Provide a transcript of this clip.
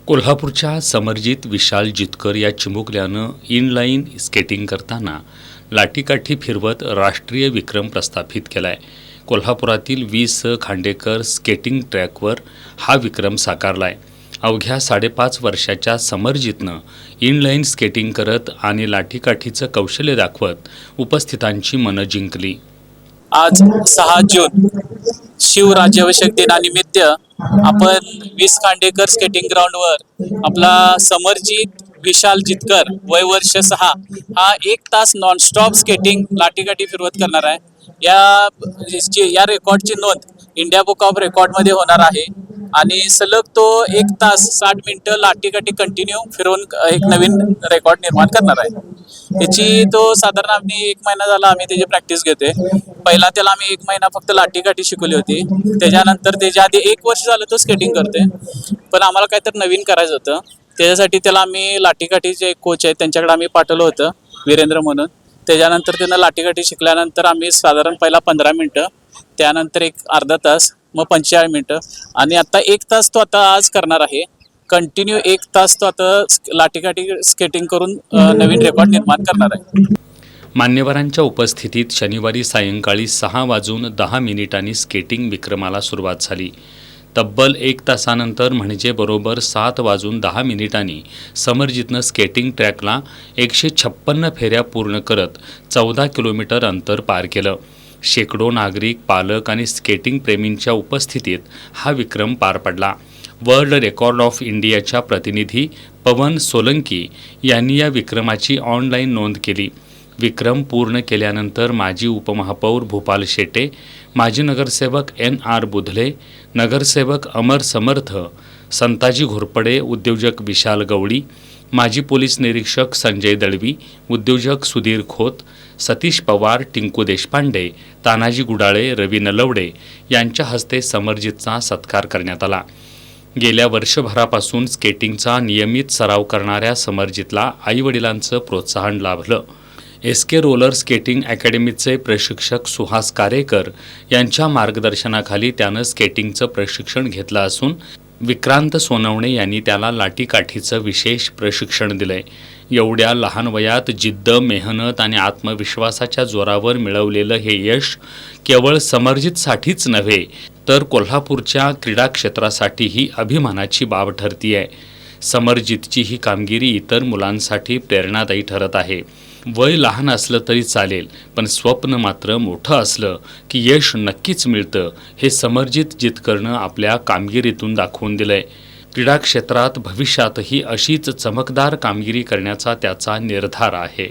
कोल्हापूरच्या समर्जित विशाल जितकर या चिमुकल्यानं inline skating करताना लाठीकाठी फिरवत राष्ट्रीय विक्रम प्रस्थापित केला आहे. कोल्हापुरातील 20 खांडेकर स्केटिंग ट्रॅकवर हा विक्रम साकारला आहे. अवघ्या 5.5 वर्षाच्या समर्जितनं इनलाईन स्केटिंग करत आणि लाठीकाठीचं कौशल्य दाखवत उपस्थितांची मनं जिंकली. आज 6 जून शिवराज्याभिषेक दिनानिमित्त आपण 20 खांडेकर स्केटिंग ग्राउंडवर आपला समर्जित विशाल जितकर वय वर्ष 6 हा 1 तास नॉनस्टॉप स्केटिंग लाठीकाठी फिरवत करणार आहे. या रेकॉर्डची नोंद इंडिया बुक ऑफ रेकॉर्डमध्ये होणार आहे आणि सलग तो 1 तास 60 मिनिटं लाठीकाठी कंटिन्यू फिरवून एक नवीन रेकॉर्ड निर्माण करणार आहे. त्याची तो साधारण आम्ही 1 महिना झाला आम्ही त्याची प्रॅक्टिस घेतोय. पहिला त्याला आम्ही 1 महिना फक्त लाठीकाठी शिकवली होती. त्याच्यानंतर त्याच्या आधी 1 वर्ष झालं तो स्केटिंग करतोय. पण आम्हाला काहीतरी नवीन करायचं होतं. त्याच्यासाठी त्याला आम्ही लाठीकाठीचे एक कोच आहेत त्यांच्याकडे आम्ही पाठवलं होतं, वीरेंद्र म्हणून. त्याच्यानंतर त्यानं लाठीकाठी शिकल्यानंतर आम्ही साधारण पहिला 15 मिनिटं, त्यानंतर एक अर्धा तास, मग 45 मिनिटं आणि आता 1 तास तो आता आज करणार आहे. कंटिन्यू 1 तास तो आता लाठीकाठी स्केटिंग करून नवीन रेकॉर्ड निर्माण करणार आहे. मान्यवरांच्या उपस्थितीत शनिवारी सायंकाळी 6:10 स्केटिंग विक्रमाला सुरुवात झाली. तब्बल 1 तासानंतर म्हणजे बरोबर 7:10 समर्जितनं स्केटिंग ट्रॅकला 156 फेऱ्या पूर्ण करत 14 किलोमीटर अंतर पार केलं. शेकडो नागरिक, पालक आणि स्केटिंग प्रेमींच्या उपस्थितीत हा विक्रम पार पडला. वर्ल्ड रेकॉर्ड ऑफ इंडियाच्या प्रतिनिधी पवन सोलंकी यांनी या विक्रमाची ऑनलाईन नोंद केली. विक्रम पूर्ण केल्यानंतर माजी उपमहापौर भूपाल शेटे, माजी नगरसेवक NR बुधले, नगरसेवक अमर समर्थ, संताजी घोरपडे, उद्योजक विशाल गवळी, माजी पोलीस निरीक्षक संजय दळवी, उद्योजक सुधीर खोत, सतीश पवार, टिंकू देशपांडे, तानाजी गुडाळे, रवी नलवडे यांच्या हस्ते समर्जितचा सत्कार करण्यात आला. गेल्या वर्षभरापासून स्केटिंगचा नियमित सराव करणाऱ्या समर्जितला आईवडिलांचं प्रोत्साहन लाभलं. SK रोलर स्केटिंग अकॅडमीचे प्रशिक्षक सुहास कारेकर यांच्या मार्गदर्शनाखाली त्यानं स्केटिंगचं प्रशिक्षण घेतलं असून विक्रांत सोनवणे यांनी त्याला लाठीकाठीचं विशेष प्रशिक्षण दिलंय. एवढ्या लहान वयात जिद्द, मेहनत आणि आत्मविश्वासाच्या जोरावर मिळवलेलं हे यश केवळ समर्जितसाठीच नव्हे तर कोल्हापूरच्या क्रीडा क्षेत्रासाठीही अभिमानाची बाब ठरती आहे. समर्जितची ही कामगिरी इतर मुलांसाठी प्रेरणादायी ठरत आहे. वय लहान असलं तरी चालेल, पण स्वप्न मात्र मोठं असलं की यश नक्कीच मिळतं, हे समर्जित जितकरनं आपल्या कामगिरीतून दाखवून दिलंय. क्रीडा क्षेत्रात भविष्यातही अशीच चमकदार कामगिरी करण्याचा त्याचा निर्धार आहे.